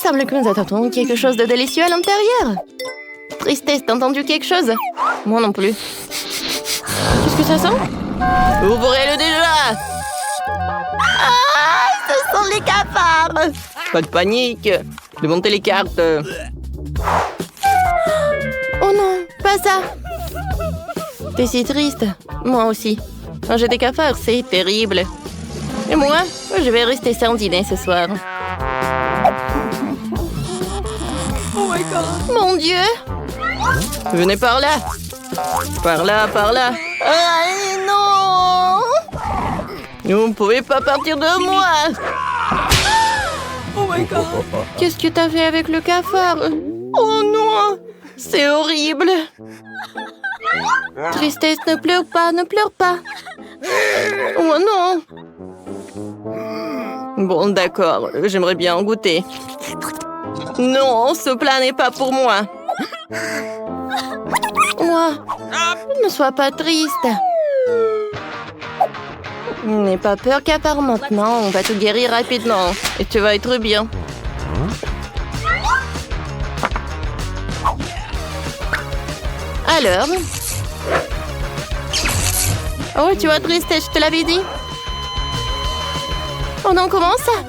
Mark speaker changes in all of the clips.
Speaker 1: semble que nous attendons quelque chose de délicieux à l'intérieur. Tristesse, t'as entendu quelque chose? Moi non plus. Qu'est-ce que ça sent? Ouvrez-le déjà! Ah, ce sont les cafards! Pas de panique! Démontez les cartes! Oh non, pas ça! T'es si triste. Moi aussi. Manger des cafards, c'est terrible. Et moi, je vais rester sans dîner ce soir.
Speaker 2: Oh my god!
Speaker 1: Mon Dieu! Venez par là! Par là, par là! Ah non! Vous ne pouvez pas partir de moi!
Speaker 2: Oh my god!
Speaker 1: Qu'est-ce que t'as fait avec le cafard? Oh non! C'est horrible! Tristesse, ne pleure pas, ne pleure pas! Oh non! Bon, d'accord, j'aimerais bien en goûter. Non, ce plat n'est pas pour moi. Moi, ne sois pas triste. N'aie pas peur, cafard, maintenant. On va te guérir rapidement. Et tu vas être bien. Alors? Oh, tu vois, tristesse, je te l'avais dit. Oh non, comment ça?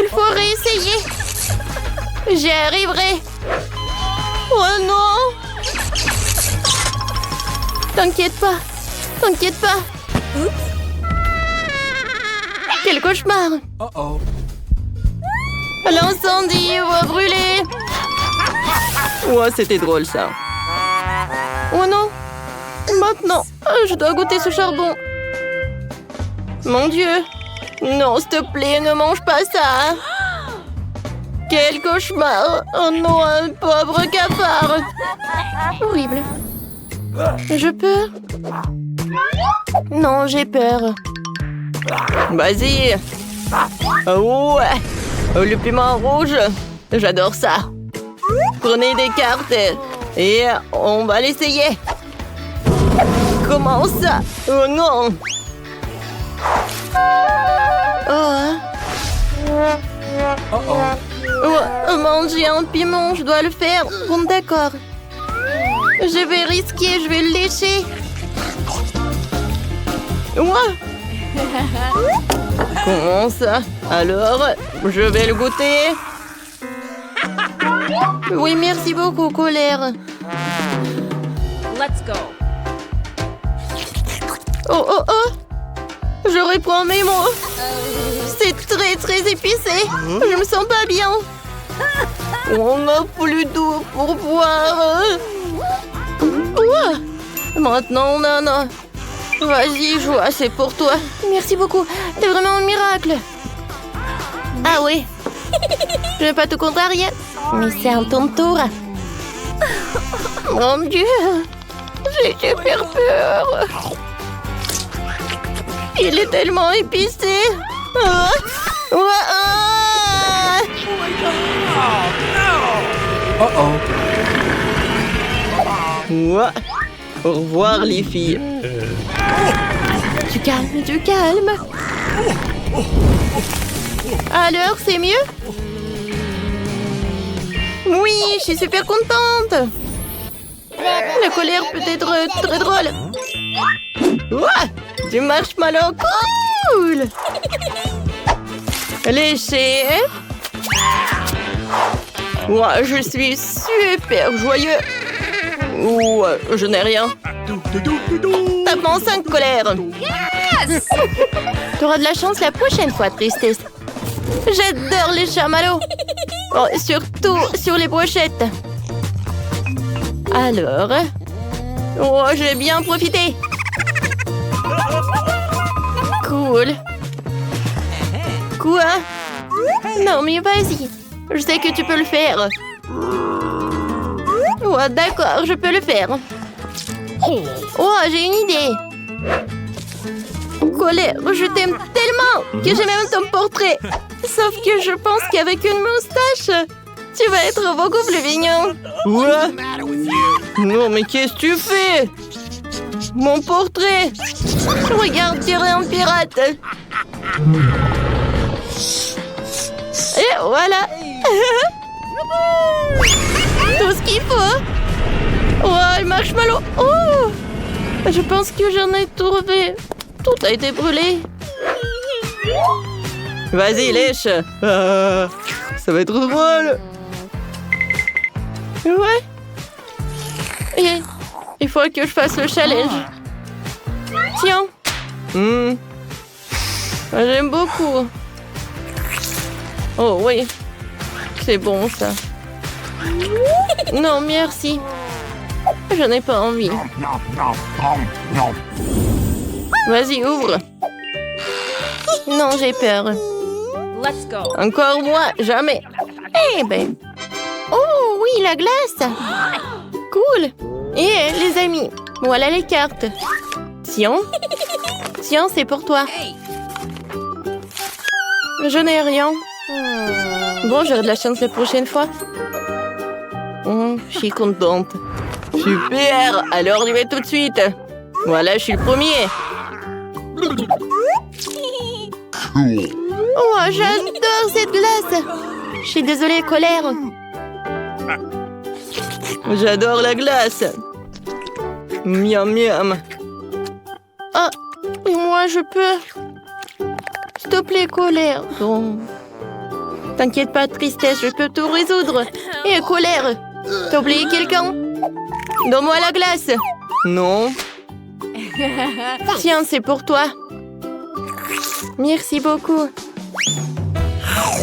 Speaker 1: Il faut réessayer. J'y arriverai. Oh non! T'inquiète pas. T'inquiète pas. Quel cauchemar!
Speaker 2: Uh-oh.
Speaker 1: L'incendie va brûler. Ouais, c'était drôle ça. Oh non! Maintenant, je dois goûter ce charbon. Mon Dieu! Non, s'il te plaît, ne mange pas ça. Quel cauchemar! Oh non, un pauvre cafard! Horrible. Je peux? Non, j'ai peur. Vas-y! Oh ouais! Le piment rouge! J'adore ça! Prenez des cartes et on va l'essayer! Comment ça? Oh non! Oh!
Speaker 2: Uh-oh.
Speaker 1: Oh, manger un piment, je dois le faire. Bon, d'accord. Je vais risquer, je vais le lécher. Ouais. Comment ça? Alors, je vais le goûter. Oui, merci beaucoup, colère.
Speaker 3: Let's go.
Speaker 1: Oh, oh, oh! Je reprends mes mots. C'est très, très épicé. Je me sens pas bien. On n'a plus d'eau pour boire. Ouah. Maintenant, Nana. Vas-y, joie, c'est pour toi. Merci beaucoup. T'es vraiment un miracle. Ah oui. Je vais pas te contrarier, mais c'est à ton tour. Mon Dieu. J'ai super peur. Il est tellement épicé. Ah. Ah.
Speaker 2: Uh-oh.
Speaker 1: Ouais. Au revoir, les filles. Du calme, du calme. Alors, c'est mieux? Oui, je suis super contente. La colère peut être très drôle. Ouais, du marshmallow cool. Léché. Ouais, je suis super joyeux. Ouh, je n'ai rien. Tape en 5, colère.
Speaker 3: Yes!
Speaker 1: T'auras de la chance la prochaine fois, tristesse. J'adore les chamallows. Oh, surtout sur les brochettes. Alors... Oh, j'ai bien profité. Cool. Quoi? Non, mais vas-y. Je sais que tu peux le faire. Ouais, d'accord, je peux le faire. Oh, j'ai une idée. Colère, je t'aime tellement que j'ai même ton portrait. Sauf que je pense qu'avec une moustache, tu vas être beaucoup plus mignon. Quoi? Non, mais qu'est-ce que tu fais? Mon portrait. Regarde, tu es un pirate. Et voilà. Tout ce qu'il faut. Oh, le marshmallow. Oh, je pense que j'en ai trouvé. Tout a été brûlé. Vas-y, lèche. Ça va être drôle. Ouais. Et il faut que je fasse le challenge. Tiens. J'aime beaucoup. Oh oui. C'est bon ça. Non, merci. Je n'ai pas envie. Vas-y, ouvre. Non, j'ai peur.
Speaker 2: Let's go.
Speaker 1: Encore moi, jamais. Eh ben. Oh oui, la glace. Cool. Et les amis, voilà les cartes. Tiens. Tiens, c'est pour toi. Je n'ai rien. Bon, j'aurai de la chance la prochaine fois. Je suis contente. Super. Alors, j'y vais tout de suite. Voilà, je suis le premier. Oh, j'adore cette glace. Je suis désolée, colère. J'adore la glace. Miam, miam. Ah, et moi, je peux. S'il te plaît, colère. Bon. T'inquiète pas, tristesse, je peux tout résoudre. Et colère. T'as oublié quelqu'un? Donne-moi la glace. Non. Tiens, c'est pour toi. Merci beaucoup.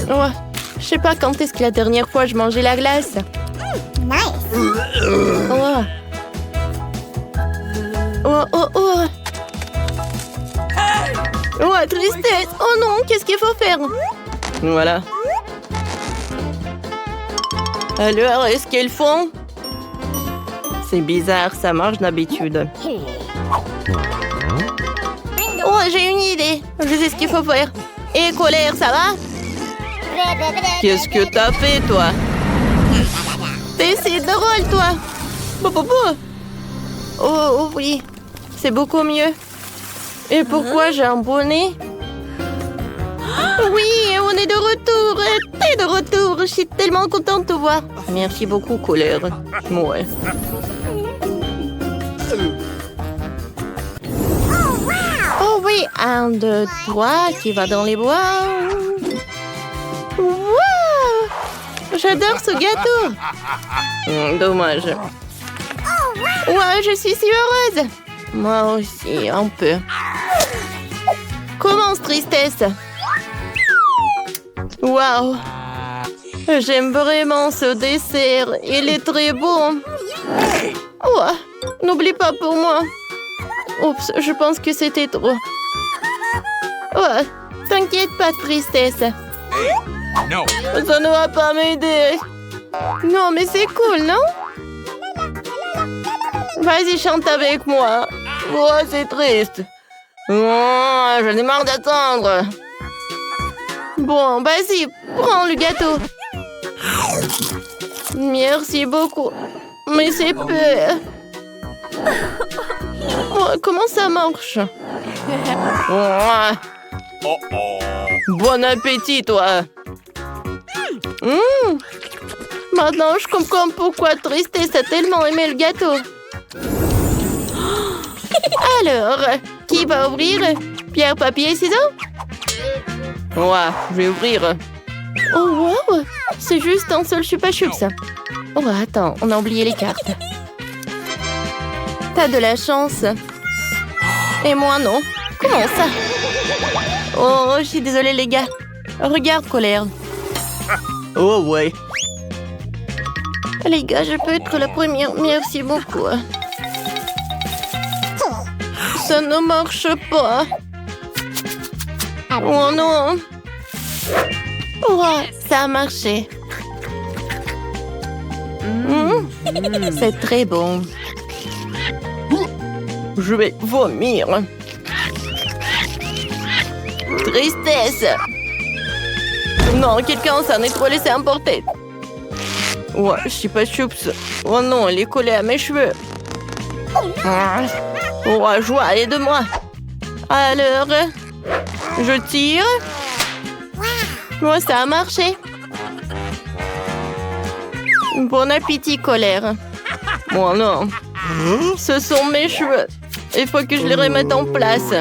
Speaker 1: Ouais, je sais pas quand est-ce que la dernière fois je mangeais la glace.
Speaker 3: Nice.
Speaker 1: Oh. Oh, oh, oh. Oh, tristesse. Oh non, qu'est-ce qu'il faut faire? Voilà. Alors, est-ce qu'ils font? C'est bizarre, ça marche d'habitude. Oh, j'ai une idée. Je sais ce qu'il faut faire. Et colère, ça va? Qu'est-ce que t'as fait, toi? C'est drôle, toi. Oh, oui. C'est beaucoup mieux. Et pourquoi j'ai un bonnet? Oui, on est de retour. T'es de retour. Je suis tellement contente de te voir. Merci beaucoup, colère. Ouais. Oh oui, 1, 2, 3, qui va dans les bois. Wow! J'adore ce gâteau. Dommage. Ouais, je suis si heureuse. Moi aussi, un peu. Commence, tristesse. Waouh! J'aime vraiment ce dessert. Il est très bon. Oh, n'oublie pas pour moi. Oups, je pense que c'était trop. Oh, t'inquiète pas, tristesse.
Speaker 4: No.
Speaker 1: Ça ne va pas m'aider. Non, mais c'est cool, non? Vas-y, chante avec moi. Oh, c'est triste. Oh, j'en ai marre d'attendre. Bon, vas-y, prends le gâteau. Merci beaucoup. Mais c'est peu. Oh, comment ça marche? Oh. Bon appétit, toi. Maintenant, je comprends pourquoi Tristesse a tellement aimé le gâteau. Alors, qui va ouvrir? Pierre, papier, ciseaux? Ouais, je vais ouvrir. Oh, wow! C'est juste un seul chupa-chups. Oh, attends, on a oublié les cartes. T'as de la chance. Et moi, non. Comment ça? Oh, je suis désolée, les gars. Regarde, colère. Oh, ouais. Les gars, je peux être la première. Merci beaucoup. Ça ne marche pas. Oh non. Oh, ça a marché. C'est très bon. Je vais vomir. Tristesse. Non, quelqu'un s'en est trop laissé emporter. Ouais, je suis pas choups. Oh non, elle est collée à mes cheveux. Oh, joie, aide-moi. Alors, je tire. Ouais, ça a marché. Bon appétit, colère. Oh non. Ce sont mes cheveux. Il faut que je les remette en place.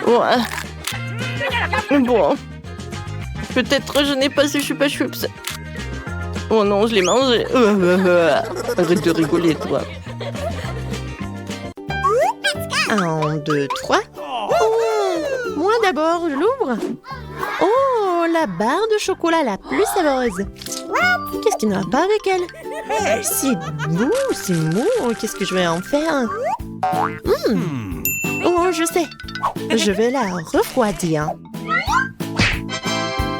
Speaker 1: Ouais. Bon. Peut-être je n'ai pas ce chupa chups. Oh non, je l'ai mangé. Arrête de rigoler, toi. 1, 2, 3. Oh, moi d'abord, je l'ouvre. Oh, la barre de chocolat la plus savoureuse. Qu'est-ce qui ne va pas avec elle? C'est mou, c'est mou. Qu'est-ce que je vais en faire? Oh, je sais. Je vais la refroidir.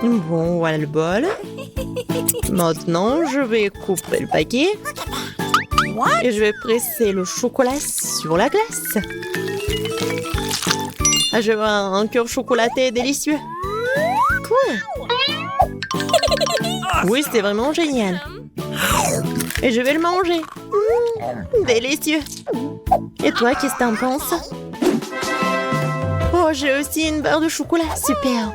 Speaker 1: Bon, voilà le bol. Maintenant, je vais couper le paquet. Et je vais presser le chocolat sur la glace. Ah, je vois un cœur chocolaté délicieux. Cool. Oui, c'est vraiment génial. Et je vais le manger. Délicieux. Et toi, qu'est-ce que t'en penses? Oh, j'ai aussi une barre de chocolat. Super.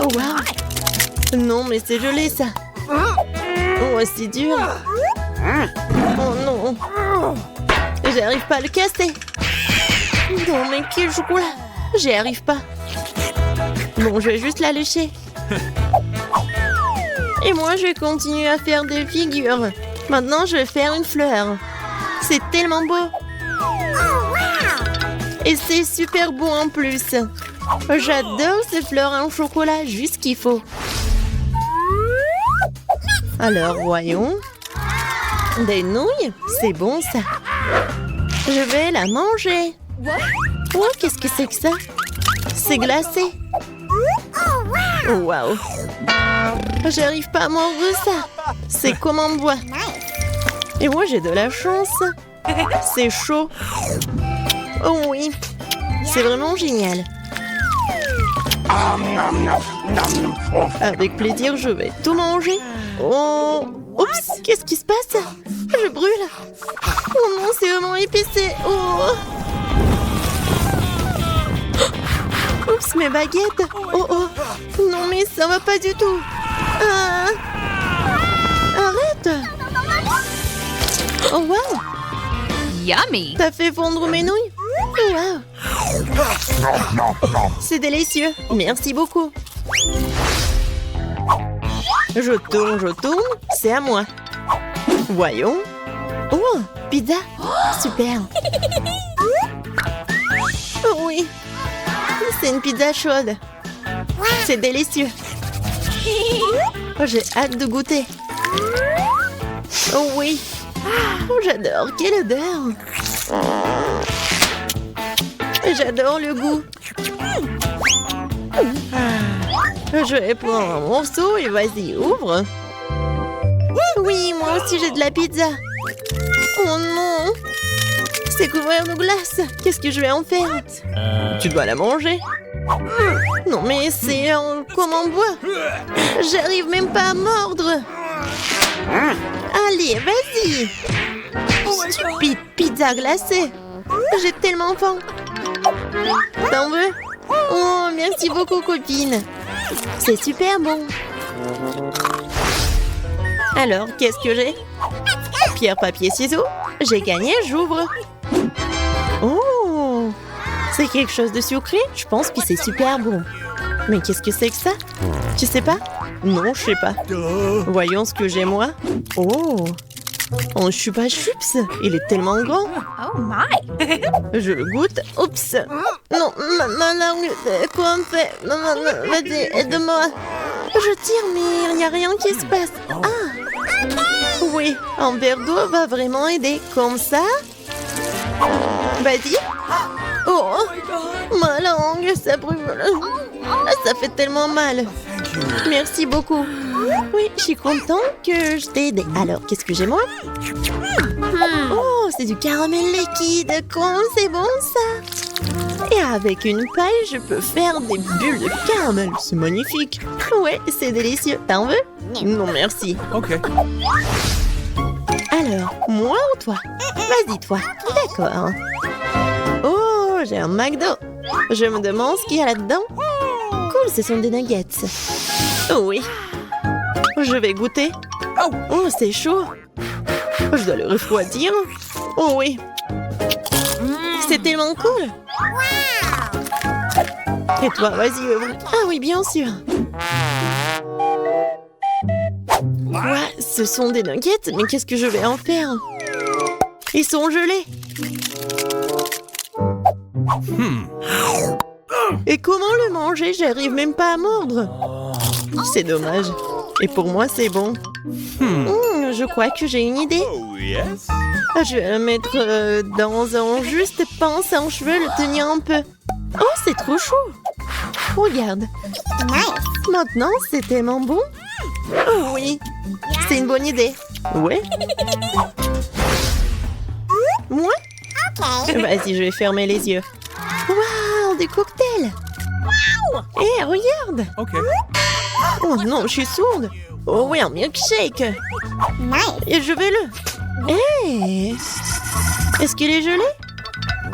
Speaker 1: Oh, wow. Non, mais c'est gelé, ça. Oh, c'est dur. Oh, non. J'arrive pas à le casser. Non, mais quel chocolat. J'y arrive pas. Bon, je vais juste la lécher. Et moi, je vais continuer à faire des figures. Maintenant, je vais faire une fleur. C'est tellement beau. Et c'est super beau en plus. J'adore ces fleurs en chocolat, juste ce qu'il faut. Alors, voyons. Des nouilles, c'est bon ça. Je vais la manger. Oh, qu'est-ce que c'est que ça? C'est glacé. Waouh. J'arrive pas à mordre ça. C'est comme en bois. Et moi, j'ai de la chance. C'est chaud. Oh oui. C'est vraiment génial. Avec plaisir, je vais tout manger. Oh. Oups, qu'est-ce qui se passe? Je brûle. Oh non, c'est vraiment épicé. Oh. Oups, mes baguettes. Oh oh. Non, mais ça va pas du tout. Ah. Arrête. Oh wow.
Speaker 4: Yummy!
Speaker 1: T'as fait fondre mes nouilles? Wow. C'est délicieux. Merci beaucoup. Je tourne. C'est à moi. Voyons. Oh, pizza. Super. Oh oui. C'est une pizza chaude. C'est délicieux. Oh, j'ai hâte de goûter. Oh oui. Oh, j'adore. Quelle odeur. J'adore le goût. Je vais prendre un morceau et vas-y, ouvre. Oui, moi aussi j'ai de la pizza. Oh non. C'est couvert de glace. Qu'est-ce que je vais en faire? Tu dois la manger. Non, mais c'est comme en bois. J'arrive même pas à mordre. Allez, vas-y. Stupide pizza glacée. J'ai tellement faim. T'en veux? Oh, merci beaucoup, copine. C'est super bon. Alors, qu'est-ce que j'ai? Pierre, papier, ciseaux. J'ai gagné, j'ouvre. Oh, c'est quelque chose de sucré? Je pense que c'est super bon. Mais qu'est-ce que c'est que ça? Tu sais pas? Non, je sais pas. Voyons ce que j'ai, moi. Oh, un chupa chups. Il est tellement grand.
Speaker 4: Oh my!
Speaker 1: Je le goûte. Oups. Non, ma langue. Quoi on fait? Vas-y, aide-moi. Je tire, mais il n'y a rien qui se passe. Ah! Oui, un verre d'eau va vraiment aider. Comme ça. Vas-y. Oh! Ma langue, ça brûle. Ça fait tellement mal. Merci beaucoup. Oui, je suis contente que je t'ai aidé. Alors, qu'est-ce que j'ai moi? Oh, c'est du caramel liquide. Comment c'est bon ça? Et avec une paille, je peux faire des bulles de caramel. C'est magnifique. Ouais, c'est délicieux. T'en veux? Non, merci.
Speaker 2: Ok.
Speaker 1: Alors, moi ou toi? Vas-y, toi. D'accord. Oh, j'ai un McDo. Je me demande ce qu'il y a là-dedans. Cool, ce sont des nuggets. Oui. Je vais goûter. Oh, c'est chaud. Je dois le refroidir. Oh oui. C'est tellement cool. Et toi, vas-y, ouvre. Ah oui, bien sûr. Quoi? Ce sont des nuggets? Mais qu'est-ce que je vais en faire? Ils sont gelés. Et comment le manger? J'arrive même pas à mordre. C'est dommage. Et pour moi, c'est bon. Je crois que j'ai une idée. Je vais le mettre dans un juste pince en cheveux, le tenir un peu. Oh, c'est trop chaud. Regarde. Maintenant, c'est tellement bon. Oh oui, c'est une bonne idée. Ouais. Moi? Vas-y, je vais fermer les yeux. Waouh, des cocktails. Hé, regarde. Oh non, je suis sourde. Oh oui, un milkshake. Et je vais le... Hé, est-ce qu'il est gelé?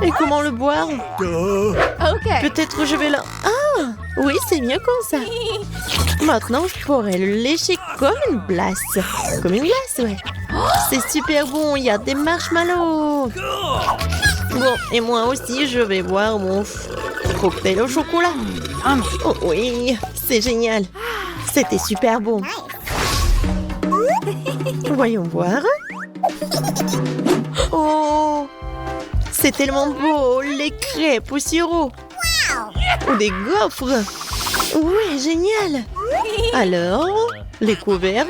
Speaker 1: Et comment le boire?
Speaker 4: Okay.
Speaker 1: Peut-être je vais le... Ah, oui, c'est mieux comme ça. Maintenant, je pourrais le lécher comme une glace. Comme une glace, ouais. C'est super bon, il y a des marshmallows. Bon, et moi aussi, je vais boire mon cocktail au chocolat. Oh oui, c'est génial. C'était super bon. Voyons voir. Oh, c'est tellement beau, les crêpes au sirop. Ou des gaufres. Oui, génial. Alors, les couverts.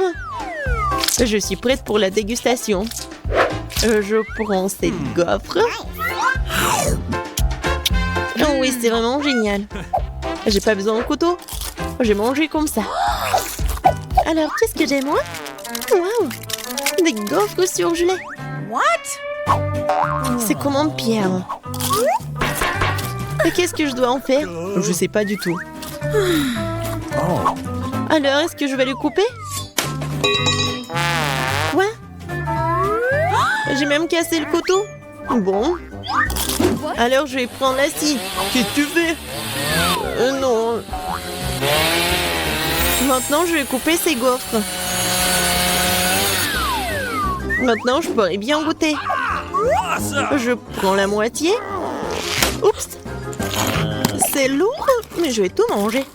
Speaker 1: Je suis prête pour la dégustation. Je prends cette gaufre. Oh oui, c'est vraiment génial. J'ai pas besoin de couteau. J'ai mangé comme ça. Alors, qu'est-ce que j'ai moi? Waouh, des gaufres surgelées.
Speaker 4: What?
Speaker 1: C'est comme en pierre. Et qu'est-ce que je dois en faire? Je sais pas du tout. Alors, est-ce que je vais le couper? Quoi? J'ai même cassé le couteau. Bon. Alors, je vais prendre la scie. Qu'est-ce que tu fais? Non. Maintenant, je vais couper ces gaufres. Maintenant, je pourrais bien goûter. Je prends la moitié. Oups. C'est lourd, mais je vais tout manger.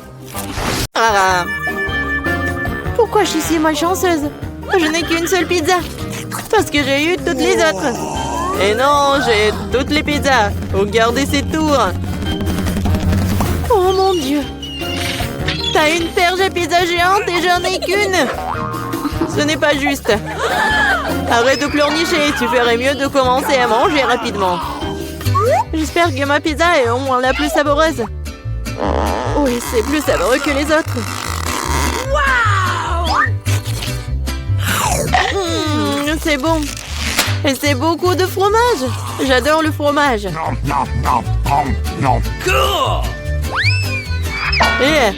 Speaker 1: Ah. Pourquoi je suis si malchanceuse? Je n'ai qu'une seule pizza. Parce que j'ai eu toutes les autres. Et non, j'ai toutes les pizzas. Regardez ces tours. Oh mon Dieu. T'as une perche à pizza géante et j'en ai qu'une. Ce n'est pas juste. Arrête de pleurnicher. Tu ferais mieux de commencer à manger rapidement. J'espère que ma pizza est au moins la plus savoureuse. Oui, c'est plus savoureux que les autres. C'est bon. Et c'est beaucoup de fromage. J'adore le fromage. Eh,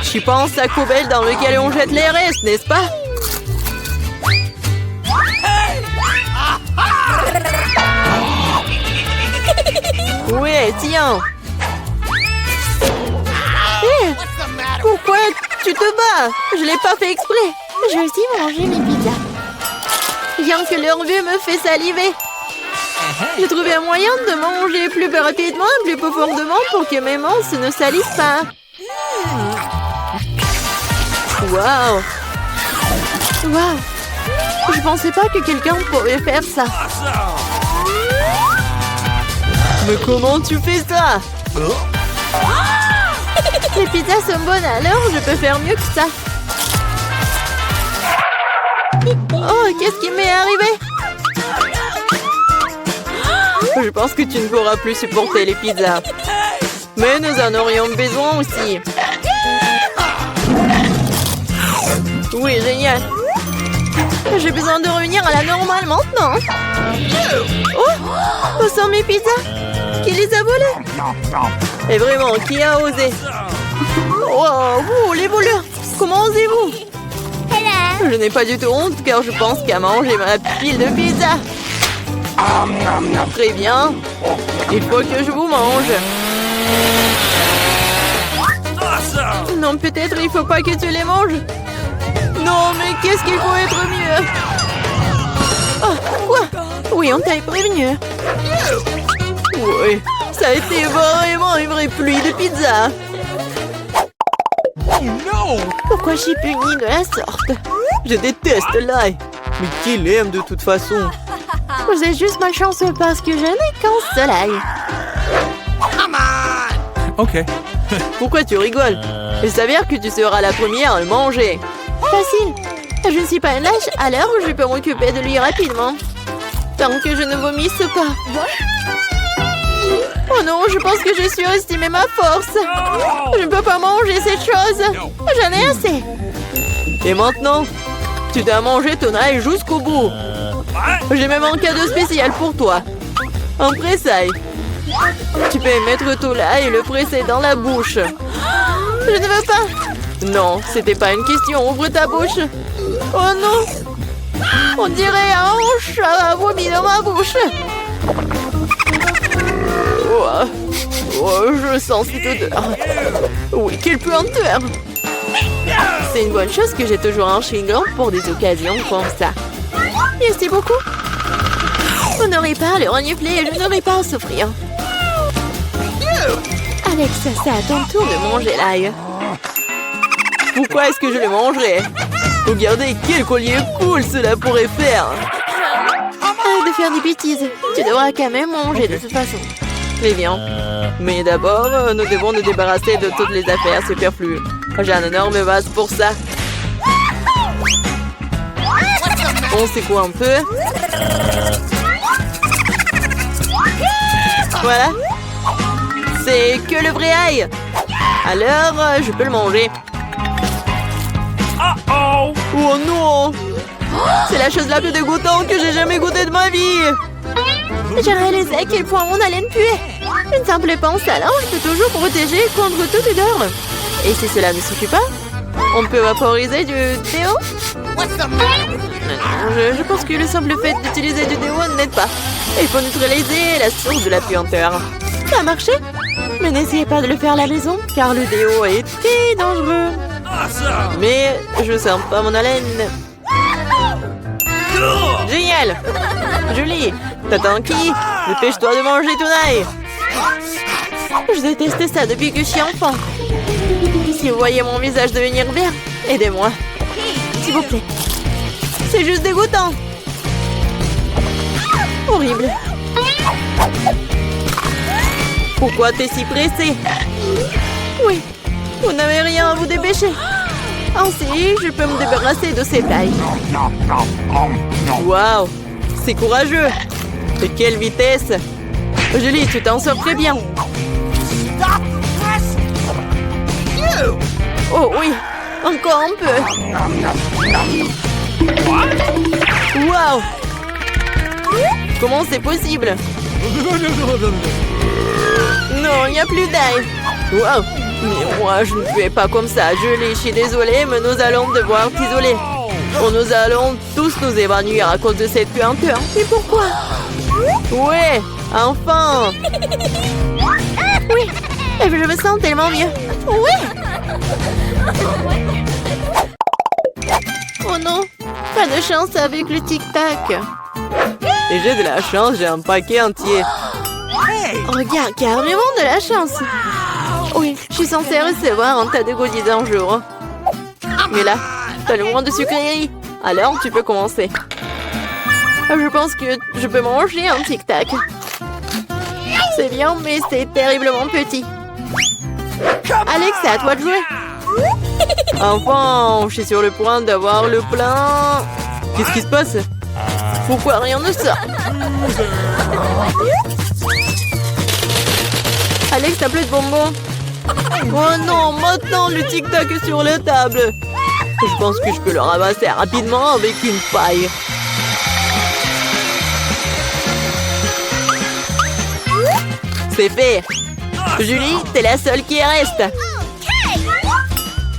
Speaker 1: tu penses à poubelle dans lequel on jette les restes, n'est-ce pas? Ouais, tiens. Eh, pourquoi tu te bats? Je l'ai pas fait exprès. Je vais aussi manger mes pizzas. Rien que leur vue me fait saliver. J'ai trouvé un moyen de manger plus rapidement et plus profondément pour que mes mains ne salissent pas. Waouh! Waouh! Je pensais pas que quelqu'un pourrait faire ça. Mais comment tu fais ça? Les pizzas sont bonnes, alors je peux faire mieux que ça. Oh, qu'est-ce qui m'est arrivé? Je pense que tu ne pourras plus supporter les pizzas. Mais nous en aurions besoin aussi. Oui, génial. J'ai besoin de revenir à la normale maintenant. Oh, où sont mes pizzas? Qui les a volées? Et vraiment, qui a osé? Oh, vous, les voleurs! Comment osez-vous? Je n'ai pas du tout honte car je pense qu'à manger ma pile de pizza. Très bien. Il faut que je vous mange. Non, peut-être il faut pas que tu les manges. Non, mais qu'est-ce qu'il faut être mieux? Oh, quoi? Oui, on t'avait prévenu. Oui, ça a été vraiment une vraie pluie de pizza.
Speaker 2: Oh non!
Speaker 1: Pourquoi je suis punie de la sorte? Je déteste l'ail. Mais qui l'aime de toute façon? Vous êtes juste malchanceux parce que je n'ai qu'un seul ail.
Speaker 2: OK.
Speaker 1: Pourquoi tu rigoles? Il s'avère que tu seras la première à le manger. Facile. Je ne suis pas une lâche, alors je peux m'occuper de lui rapidement. Tant que je ne vomisse pas. Oh non, je pense que j'ai surestimé ma force. Je ne peux pas manger cette chose. J'en ai assez. Et maintenant, tu dois manger ton ail jusqu'au bout. J'ai même un cadeau spécial pour toi. Un pressail. Tu peux mettre tout l'ail et le presser dans la bouche. Je ne veux pas. Non, c'était pas une question. Ouvre ta bouche. Oh non. On dirait un chat a vomi dans ma bouche. Oh, je sens cette odeur. Oui, quelle puanteur. C'est une bonne chose que j'ai toujours un chewing-gum pour des occasions comme ça. Merci beaucoup. On n'aurait pas à le renifler et je n'aurais pas à souffrir. Alex, c'est à ton tour de manger l'ail. Pourquoi est-ce que je le mangerais? Regardez quel collier cool cela pourrait faire. Arrête de faire des bêtises. Tu devras quand même manger de toute façon. Très bien. Mais d'abord, nous devons nous débarrasser de toutes les affaires superflues. J'ai un énorme vase pour ça. On secoue un peu. Voilà. C'est que le vrai ail. Alors, je peux le manger.
Speaker 2: Uh-oh!
Speaker 1: Oh non! C'est la chose la plus dégoûtante que j'ai jamais goûtée de ma vie. J'ai réalisé à quel point mon haleine puait. Une simple pince à linge peut toujours protéger contre toute odeur. Et si cela ne suffit pas, on peut vaporiser du déo. Je pense que le simple fait d'utiliser du déo n'aide pas. Il faut neutraliser la source de la puanteur. Ça a marché? Mais n'essayez pas de le faire à la maison, car le déo est très dangereux. Mais je sens pas mon haleine. Génial! Julie, t'attends qui? Dépêche-toi de manger ton ail. Je déteste ça depuis que je suis enfant. Si vous voyez mon visage devenir vert, aidez-moi. S'il vous plaît. C'est juste dégoûtant. Horrible. Pourquoi t'es si pressé? Oui, vous n'avez rien à vous dépêcher. Ainsi, je peux me débarrasser de ces tailles. Waouh, c'est courageux. De quelle vitesse. Julie, tu t'en sors très bien. Oh oui, encore un peu. Waouh. Comment c'est possible? Non, il n'y a plus d'ail. Waouh. Mais moi, je ne fais pas comme ça. Julie, je suis désolée, mais nous allons devoir t'isoler. Nous allons tous nous évanouir à cause de cette puanteur. Et pourquoi? Ouais, enfin. Oui, et je me sens tellement mieux. Oui. Oh non, pas de chance avec le tic-tac. Et j'ai de la chance, j'ai un paquet entier. Regarde, carrément de la chance. Oui, je suis censée recevoir un tas de goodies un jour. Mais là, t'as le moins de sucreries. Alors, tu peux commencer. Je pense que je peux manger un tic-tac. C'est bien, mais c'est terriblement petit. Alex, c'est à toi de jouer. Enfin, je suis sur le point d'avoir le plein. Qu'est-ce qui se passe? Pourquoi rien ne sort? Alex, t'as plus de bonbons. Oh non, maintenant le tic-tac est sur la table. Je pense que je peux le ramasser rapidement avec une paille. C'est fait. Julie, t'es la seule qui reste.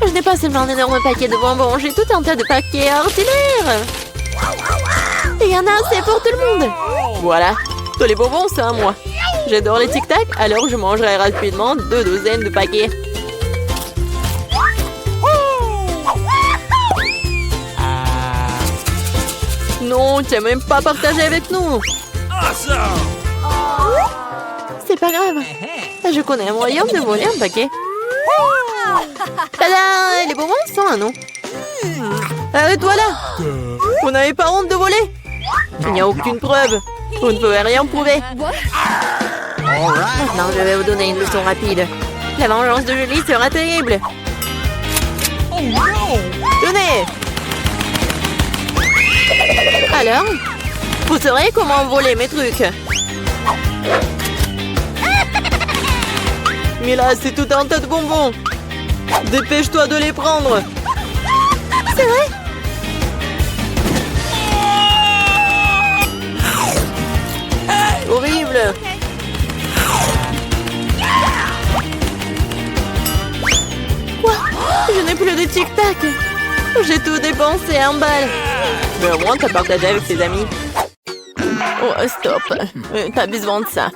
Speaker 1: Je n'ai pas seulement un énorme paquet de bonbons, j'ai tout un tas de paquets ordinaires. Il y en a assez pour tout le monde. Voilà, tous les bonbons, c'est à moi. J'adore les tic-tac, alors je mangerai rapidement 2 douzaines de paquets. non, tu n'as même pas partagé avec nous. C'est pas grave. Je connais un moyen de voler un paquet. Tada! Les bonbons sont à nous. Arrête-toi là! Vous n'avez pas honte de voler? Il n'y a aucune preuve. Vous ne pouvez rien prouver. Maintenant, je vais vous donner une leçon rapide. La vengeance de Julie sera terrible. Tenez! Alors? Vous saurez comment voler mes trucs. Mais là, c'est tout un tas de bonbons. Dépêche-toi de les prendre. C'est vrai? Horrible. Quoi? Je n'ai plus de tic-tac. J'ai tout dépensé en balles. Mais au moins, t'as partagé avec tes amis. Oh, stop. T'as besoin de ça.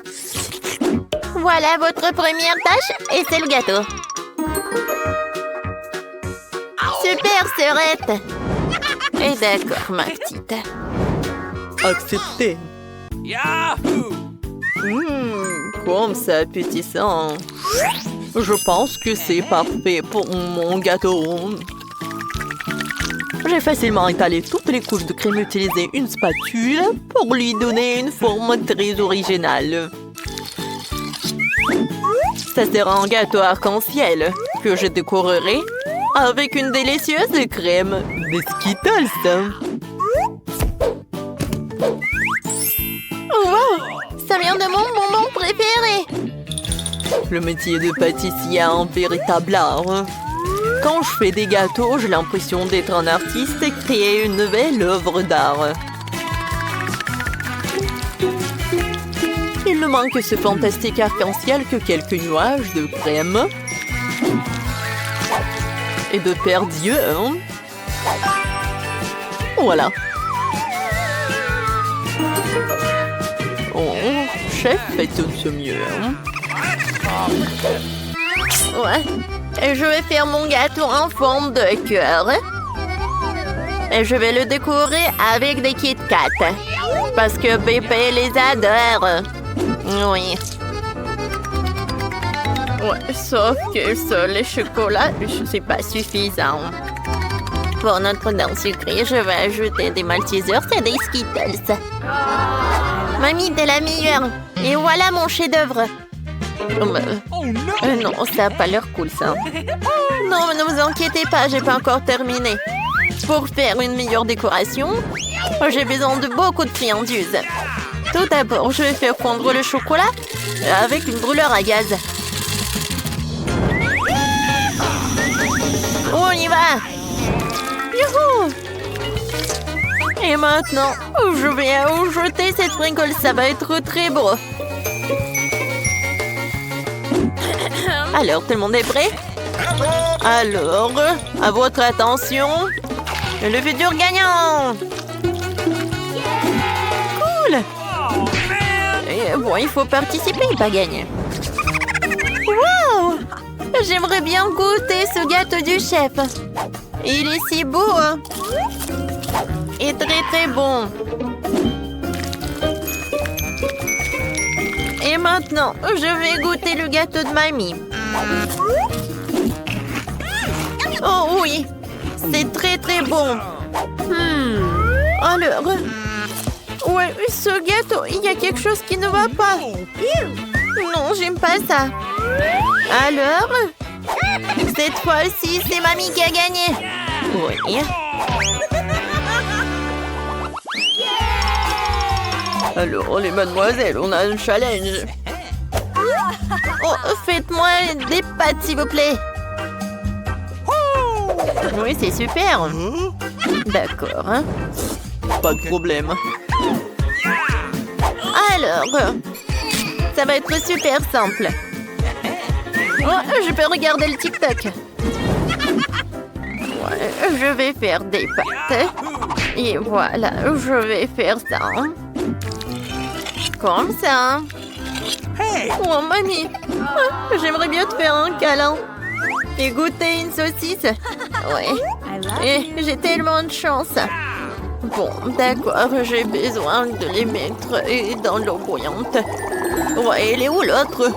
Speaker 1: Voilà votre première tâche et c'est le gâteau. Super, sœurette. Et d'accord, ma petite. Accepté.
Speaker 2: Yahoo!
Speaker 1: Comme c'est appétissant. Je pense que c'est parfait pour mon gâteau. J'ai facilement étalé toutes les couches de crème et utilisé une spatule pour lui donner une forme très originale. Ça sera un gâteau arc-en-ciel que je décorerai avec une délicieuse crème de Skittles. Wow! Ça vient de mon bonbon préféré. Le métier de pâtissier est un véritable art. Quand je fais des gâteaux, j'ai l'impression d'être un artiste et créer une nouvelle œuvre d'art. Il ne manque que ce fantastique arc-en-ciel que quelques nuages de crème et de perdrieux. Voilà. Oh, chef fait tout ce mieux. Ouais. Et je vais faire mon gâteau en forme de cœur. Et je vais le décorer avec des Kit Kat. Parce que bébé les adore. Oui. Ouais, sauf que seul les chocolats, c'est pas suffisant. Pour notre dent sucrée, je vais ajouter des Maltesers et des Skittles. Mamie, t'es la meilleure. Et voilà mon chef-d'œuvre. Non, ça n'a pas l'air cool, ça. Non, mais ne vous inquiétez pas, j'ai pas encore terminé. Pour faire une meilleure décoration, j'ai besoin de beaucoup de friandises. Tout d'abord, je vais faire fondre le chocolat avec une brûleur à gaz. On y va! Youhou! Et maintenant, je vais jeter cette sprinkle, ça va être très beau. Alors, tout le monde est prêt? Alors, à votre attention, le futur gagnant! Cool! Et bon, il faut participer, pas gagner. Wow! J'aimerais bien goûter ce gâteau du chef. Il est si beau. Et très très bon. Et maintenant, je vais goûter le gâteau de mamie. Oh oui, c'est très très bon. Alors, ouais, ce gâteau, il y a quelque chose qui ne va pas. Non, j'aime pas ça. Alors, cette fois-ci, c'est mamie qui a gagné. Oui. Alors, les mademoiselles, on a un challenge. Oh, faites-moi des pâtes, s'il vous plaît. Oui, c'est super. D'accord. Pas de problème. Alors, ça va être super simple. Oh, je peux regarder le TikTok. Ouais, je vais faire des pâtes. Et voilà, je vais faire ça. Comme ça. Oh, mamie. J'aimerais bien te faire un câlin. Et goûter une saucisse. Ouais. Et j'ai tellement de chance. Bon, d'accord, j'ai besoin de les mettre dans l'eau bouillante. Ouais, elle est où l'autre?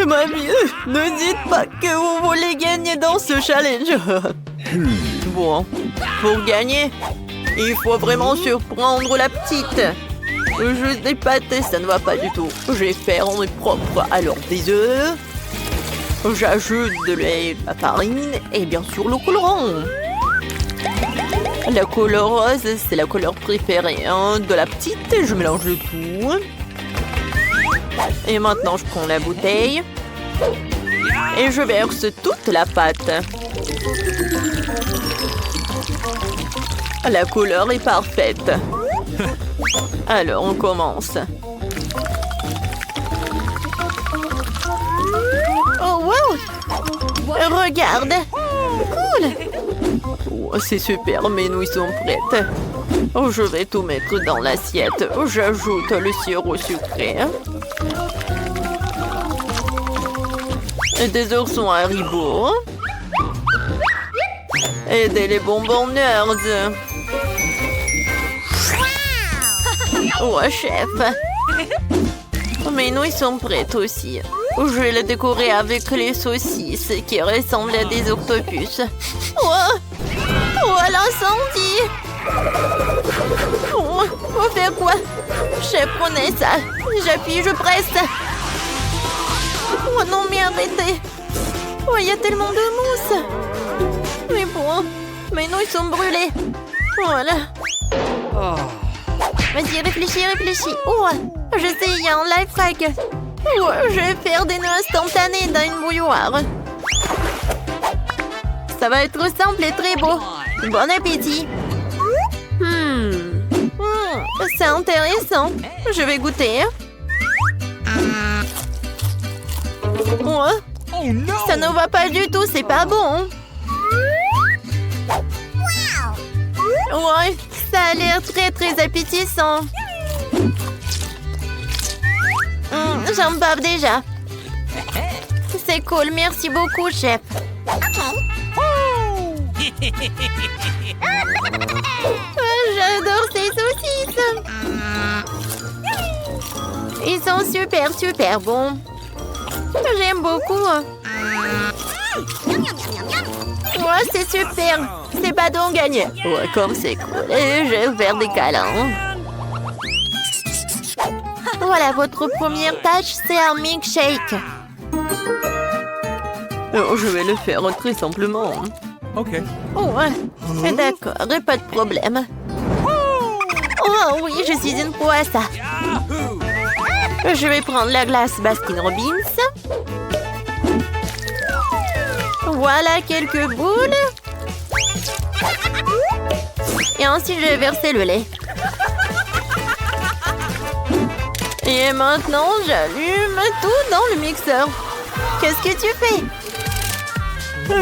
Speaker 1: Mamie, ne dites pas que vous voulez gagner dans ce challenge. Bon, pour gagner, il faut vraiment surprendre la petite. Juste des pâtes, ça ne va pas du tout. Je vais faire en propre. Alors, des œufs. J'ajoute de lait, la farine et bien sûr le colorant. La couleur rose, c'est la couleur préférée de la petite. Je mélange le tout. Et maintenant, je prends la bouteille. Et je verse toute la pâte. La couleur est parfaite. Alors, on commence. Oh, wow! Regarde! Cool! Oh, c'est super, mes nouilles sont prêtes. Oh, je vais tout mettre dans l'assiette. J'ajoute le sirop sucré. Des oursons Haribo. Et des bonbons Nerds. Oh, chef. Mes nouilles sont prêtes aussi. Je vais les décorer avec les saucisses qui ressemblent à des octopus. Oh, oh l'incendie! Oh, on fait quoi? Chef, prenez ça. J'appuie, je presse. Oh non, mais arrêtez. Oh, il y a tellement de mousse. Mais bon, mes nouilles sont brûlées. Voilà. Vas-y, réfléchis. Oh, je sais, il y a un life hack. Oh, je vais faire des nœuds instantanés dans une bouilloire. Ça va être simple et très beau. Bon appétit. C'est intéressant. Je vais goûter. Oh, ça ne va pas du tout, c'est pas bon. Ouais, ça a l'air très très appétissant. J'en bave déjà. C'est cool, merci beaucoup, chef. J'adore ces saucisses. Ils sont super, super bons. J'aime beaucoup. Ouais, c'est super. C'est pas donc gagné. Ouais, comme c'est cool. Et je vais faire des câlins. Voilà, votre première tâche, c'est un milkshake. Oh, je vais le faire très simplement.
Speaker 2: Ok.
Speaker 1: Oh, ouais. D'accord, pas de problème. Oh oui, je suis une pro à ça. Je vais prendre la glace Baskin Robbins. Voilà quelques boules. Et ensuite, je vais verser le lait. Et maintenant, j'allume tout dans le mixeur. Qu'est-ce que tu fais?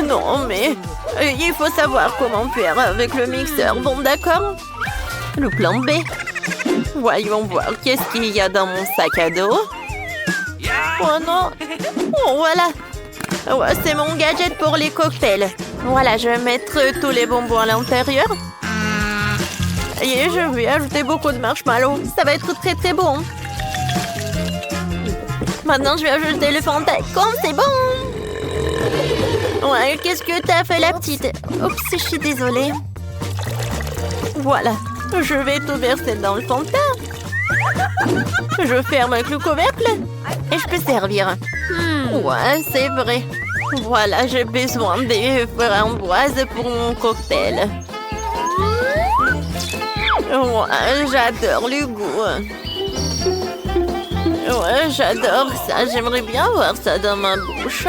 Speaker 1: Non, mais il faut savoir comment faire avec le mixeur. Bon, d'accord. Le plan B. Voyons voir qu'est-ce qu'il y a dans mon sac à dos. Oh non. Oh, voilà. Ouais, c'est mon gadget pour les cocktails. Voilà, je vais mettre tous les bonbons à l'intérieur. Et je vais ajouter beaucoup de marshmallows. Ça va être très très bon. Maintenant, je vais ajouter le Fanta. Comme c'est bon. Ouais, qu'est-ce que t'as fait, la petite? Oups, je suis désolée. Voilà. Je vais tout verser dans le Fanta. Je ferme avec le couvercle. Et je peux servir. Ouais, c'est vrai. Voilà, j'ai besoin des framboises pour mon cocktail. Ouais, j'adore le goût. Ouais, j'adore ça. J'aimerais bien voir ça dans ma bouche.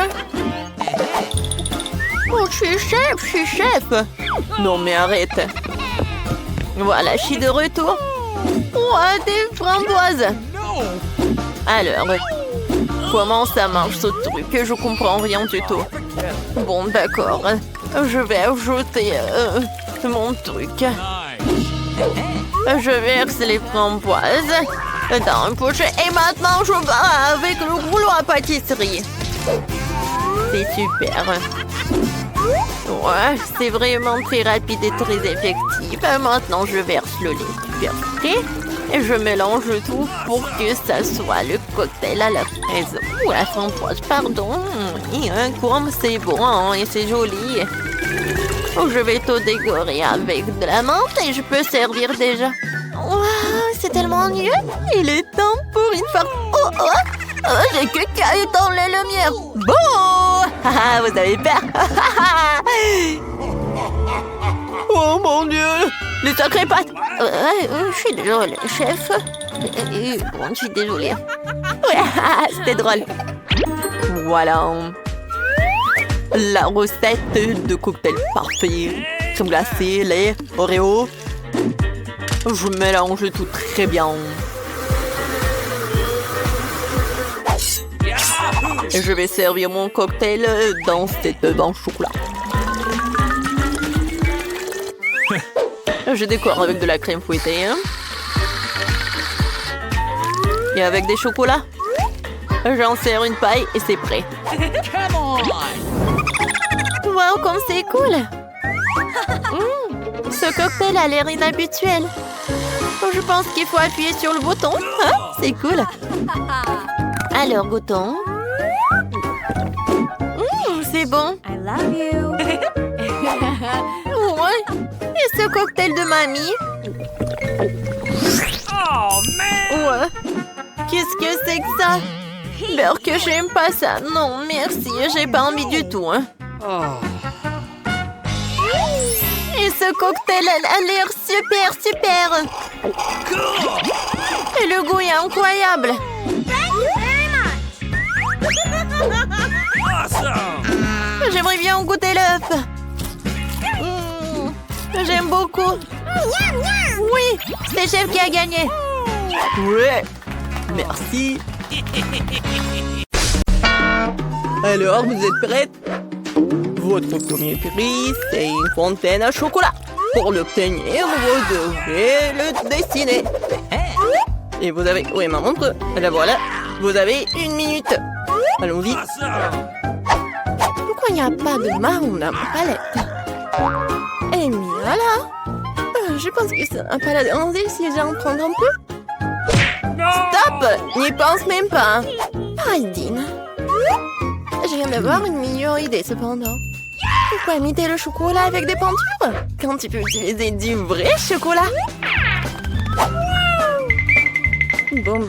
Speaker 1: Oh, je suis chef. Non, mais arrête. Voilà, je suis de retour. Ouais, des framboises. Alors, comment ça marche ce truc? Je comprends rien du tout. Bon, d'accord. Je vais ajouter mon truc. Je verse les framboises dans une pochette. Et maintenant, je vais avec le rouleau à pâtisserie. C'est super. Ouais, c'est vraiment très rapide et très effectif. Maintenant, je verse le lait super frais et je mélange tout pour que ça soit le cocktail à la fraise ou à la framboise, pardon. Et comme c'est bon hein, et c'est joli. Je vais tout décorer avec de la menthe et je peux servir déjà. Waouh, c'est tellement mieux. Il est temps pour une fois. Oh, j'ai que caillé dans les lumières. Bon, vous avez peur. Oh mon Dieu, les sacrées pattes. Je suis désolée, chef. Bon, je suis désolée. Ouais, c'était drôle. Voilà. La recette de cocktail parfait. Crème glacée, lait, Oreo. Je mélange tout très bien. Et je vais servir mon cocktail dans cette banque chocolat. Je décore avec de la crème fouettée. Et avec des chocolats. J'en sers une paille et c'est prêt.
Speaker 2: Come on!
Speaker 1: Wow, comme c'est cool! Ce cocktail a l'air inhabituel. Je pense qu'il faut appuyer sur le bouton. Hein? C'est cool. Alors, goûtons. C'est bon.
Speaker 4: I love you.
Speaker 1: Ouais. Et ce cocktail de mamie?
Speaker 2: Oh man!
Speaker 1: Ouais. Qu'est-ce que c'est que ça? Beurre que j'aime pas ça. Non, merci. J'ai pas envie du tout. Hein.
Speaker 2: Oh.
Speaker 1: Et ce cocktail a l'air super. Et le goût est incroyable.
Speaker 2: Awesome!
Speaker 1: J'aimerais bien goûter l'œuf. J'aime beaucoup. Oui, c'est le chef qui a gagné. Ouais, merci. Alors, vous êtes prête? Votre premier prix, c'est une fontaine à chocolat. Pour l'obtenir, vous devrez le dessiner. Et vous avez... Oui, ma montre. La voilà. Vous avez 1 minute. Allons-y.
Speaker 2: Awesome!
Speaker 1: Pourquoi il n'y a pas de marron dans ma palette? Et voilà. Je pense que ça n'a pas la déranger si j'en prends un peu.
Speaker 2: No!
Speaker 1: Stop! N'y pense même pas. Heidin. Je viens d'avoir une meilleure idée cependant. Pourquoi imiter le chocolat avec des peintures quand tu peux utiliser du vrai chocolat? Bon.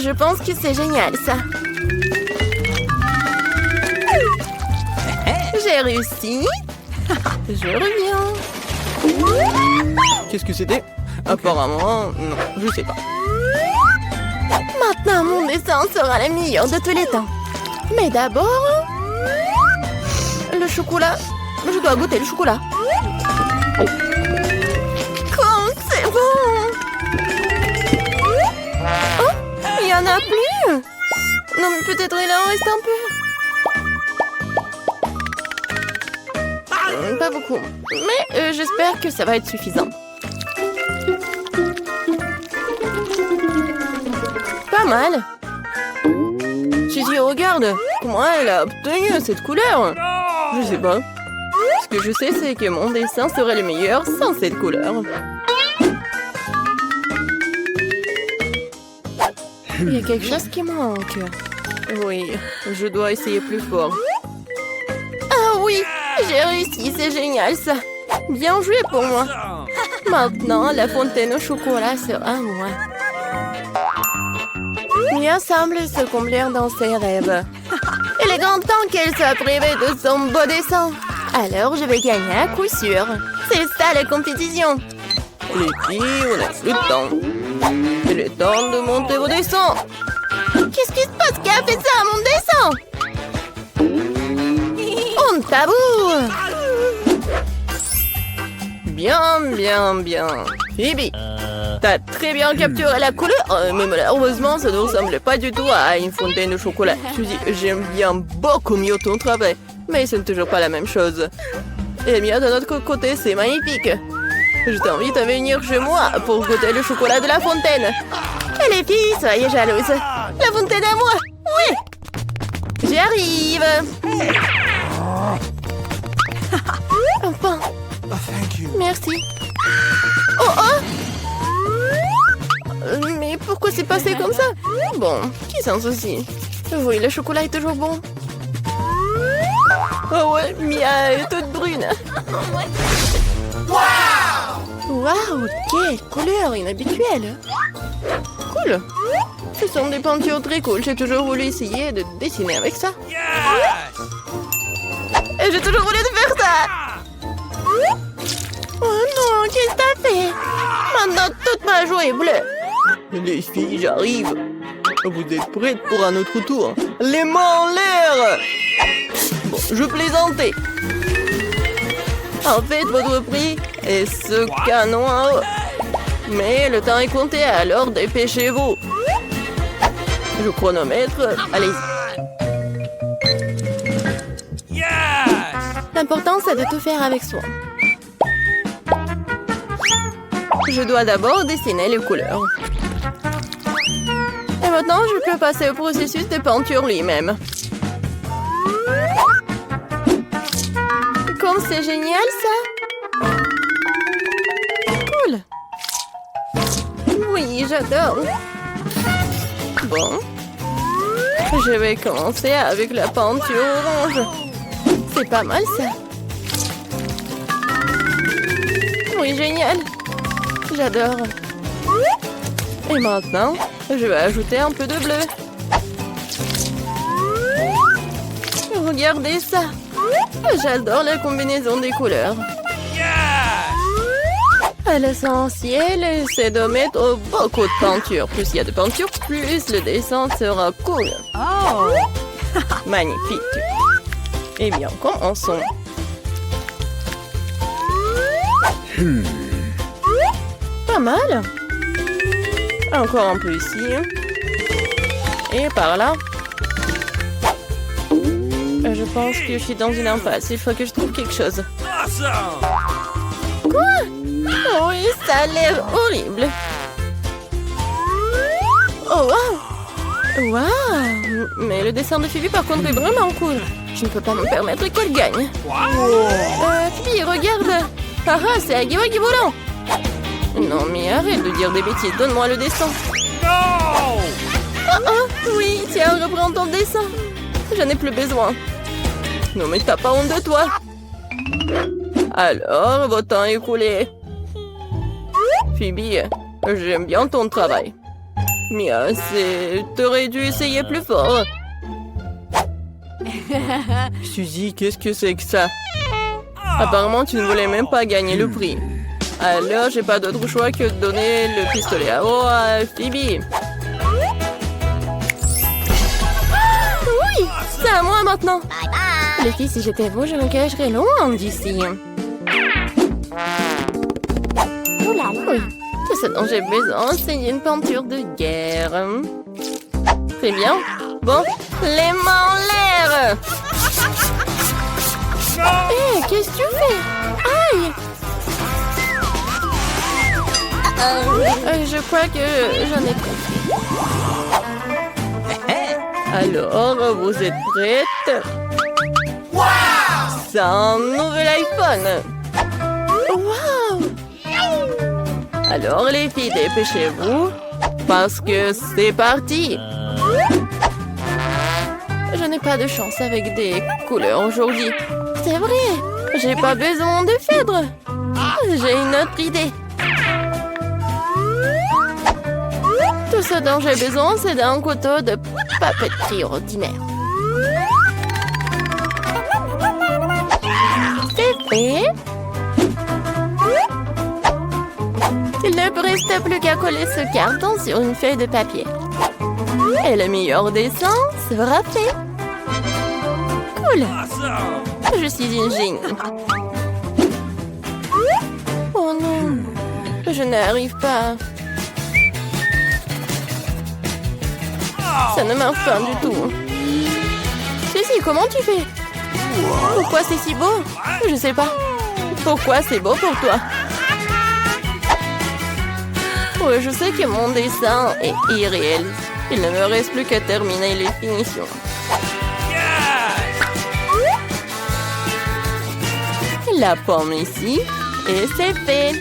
Speaker 1: Je pense que c'est génial ça. J'ai réussi. Je reviens. Qu'est-ce que c'était? Apparemment, non, je sais pas. Maintenant, mon dessin sera le meilleur de tous les temps. Mais d'abord... le chocolat. Je dois goûter le chocolat. Comme c'est bon! Oh, il y en a plus! Non, mais peut-être il en reste un peu. Pas beaucoup. Mais j'espère que ça va être suffisant. Pas mal. Suzy, regarde. Comment elle a obtenu cette couleur? Je sais pas. Ce que je sais, c'est que mon dessin serait le meilleur sans cette couleur. Il y a quelque chose qui manque. Oui, je dois essayer plus fort. Ah oui, j'ai réussi, c'est génial ça. Bien joué pour moi. Maintenant, la fontaine au chocolat sera à moi. Mia semble se combler dans ses rêves. Il est grand temps qu'elle soit privée de son beau dessin. Alors, je vais gagner à coup sûr. C'est ça la compétition. Les filles, on a plus de temps. Il est temps de monter vos dessins. Qu'est-ce qui se passe? Qui a fait ça à mon dessin? On tabou. Bien. Phoebe, t'as très bien capturé la couleur, mais malheureusement, ça ne ressemble pas du tout à une fontaine de chocolat. Je dis, j'aime bien beaucoup mieux ton travail, mais ce n'est toujours pas la même chose. Et bien, d'un autre côté, c'est magnifique. Je t'invite à venir chez moi pour goûter le chocolat de la fontaine. Et les filles, soyez jalouses. La fontaine à moi, oui. J'y arrive. Un pain.
Speaker 5: Thank you.
Speaker 1: Merci. Oh, oh! Mais pourquoi c'est passé comme ça? Bon, qui s'en soucie? Oui, le chocolat est toujours bon. Oh ouais, Mia est toute brune. Waouh, quelle couleur inhabituelle. Cool. Ce sont des peintures très cool. J'ai toujours voulu essayer de dessiner avec ça.
Speaker 2: Yes!
Speaker 1: Et j'ai toujours voulu faire ça. Oh non, qu'est-ce que t'as fait? Maintenant, toute ma joue est bleue. Les filles, j'arrive. Vous êtes prêtes pour un autre tour? Les mains en l'air! Bon, je plaisantais. En fait, votre prix est ce canon en haut. Mais le temps est compté, alors dépêchez-vous. Je chronomètre. Allez-y.
Speaker 2: Yes!
Speaker 1: L'important, c'est de tout faire avec soin. Je dois d'abord dessiner les couleurs. Et maintenant, je peux passer au processus de peinture lui-même. Comme c'est génial, ça! Cool! Oui, j'adore! Bon. Je vais commencer avec la peinture orange. C'est pas mal, ça! Oui, génial! J'adore! Et maintenant, je vais ajouter un peu de bleu. Regardez ça! J'adore la combinaison des couleurs.
Speaker 2: Yes!
Speaker 1: L'essentiel, c'est de mettre beaucoup de peinture. Plus il y a de peinture, plus le dessin sera cool.
Speaker 4: Oh.
Speaker 1: Magnifique! Eh bien, commençons. Pas mal. Encore un peu ici. Et par là. Je pense que je suis dans une impasse. Il faut que je trouve quelque chose.
Speaker 2: Awesome!
Speaker 1: Quoi? Oh oui, ça a l'air horrible. Oh, wow! Wow! Mais le dessin de Phoebe, par contre, est vraiment cool. Je ne peux pas me permettre qu'elle gagne. Phoebe, regarde! Ah ah, c'est Agui Wagui volant! Non, mais arrête de dire des bêtises. Donne-moi le dessin.
Speaker 2: No!
Speaker 1: Oh, oh, oui, tiens, reprends ton dessin. Je n'ai plus besoin. Non, mais t'as pas honte de toi. Alors, votre temps est écoulé. Phoebe, j'aime bien ton travail. Mia, t'aurais dû essayer plus fort. Suzy, qu'est-ce que c'est que ça? Apparemment, tu ne voulais même pas gagner le prix. Alors, j'ai pas d'autre choix que de donner le pistolet à eau à Phoebe. Oui, c'est à moi maintenant. Les filles, si j'étais vous, je me cacherais loin d'ici. Oh là là. Oui, tout ce dont j'ai besoin, c'est une peinture de guerre. Très bien. Bon, les mains en l'air. Hé, qu'est-ce que tu fais? Aïe! Je crois que j'en ai pris. Alors, vous êtes prêtes? Wow! C'est un nouvel iPhone! Wow! Alors, les filles, dépêchez-vous, parce que c'est parti! Je n'ai pas de chance avec des couleurs aujourd'hui. C'est vrai! J'ai pas besoin de fèdre! J'ai une autre idée! Tout ce dont j'ai besoin, c'est d'un couteau de papeterie ordinaire. C'est fait. Il ne me reste plus qu'à coller ce carton sur une feuille de papier. Et le meilleur dessin sera fait. Cool. Je suis une génie. Oh non, je n'arrive pas. Ça ne marche pas du tout. Ceci, comment tu fais? Pourquoi c'est si beau? Je sais pas. Pourquoi c'est beau pour toi? Oui, je sais que mon dessin est irréaliste. Il ne me reste plus qu'à terminer les finitions. La pomme ici. Et c'est fait.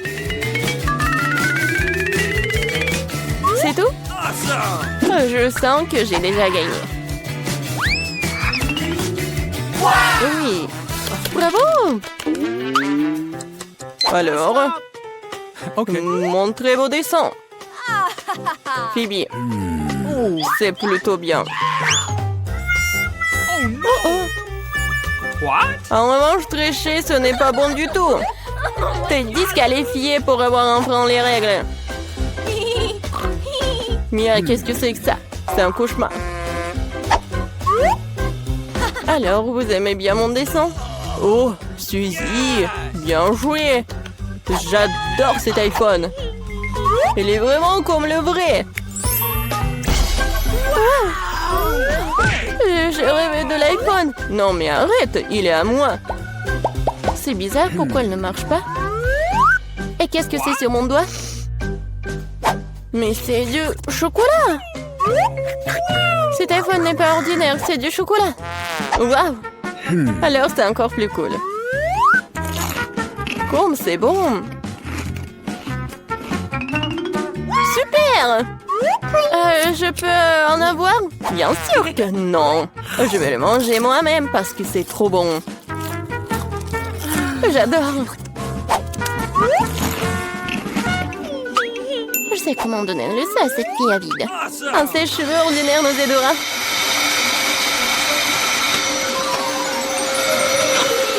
Speaker 1: C'est tout?
Speaker 2: Awesome!
Speaker 1: Je sens que j'ai déjà gagné. Oui. Bravo! Alors, mon très beau dessin. Phoebe. C'est plutôt bien. Oh, oh.
Speaker 2: What?
Speaker 1: En revanche, tricher, ce n'est pas bon du tout. T'es disqualifié pour avoir enfreint les règles. Mia, qu'est-ce que c'est que ça? C'est un cauchemar. Alors, vous aimez bien mon dessin? Oh, Suzy, bien joué. J'adore cet iPhone. Il est vraiment comme le vrai. Ah, j'ai rêvé de l'iPhone. Non mais arrête, il est à moi. C'est bizarre, pourquoi elle ne marche pas? Et qu'est-ce que c'est sur mon doigt? Mais c'est du chocolat. Cet iPhone n'est pas ordinaire, c'est du chocolat. Waouh. Alors c'est encore plus cool. Comme c'est bon. Super. Je peux en avoir? Bien sûr que non. Je vais le manger moi-même parce que c'est trop bon. J'adore. Je sais comment donner le leçon à cette fille avide. Un sèche-cheveux ordinaire nous aidera.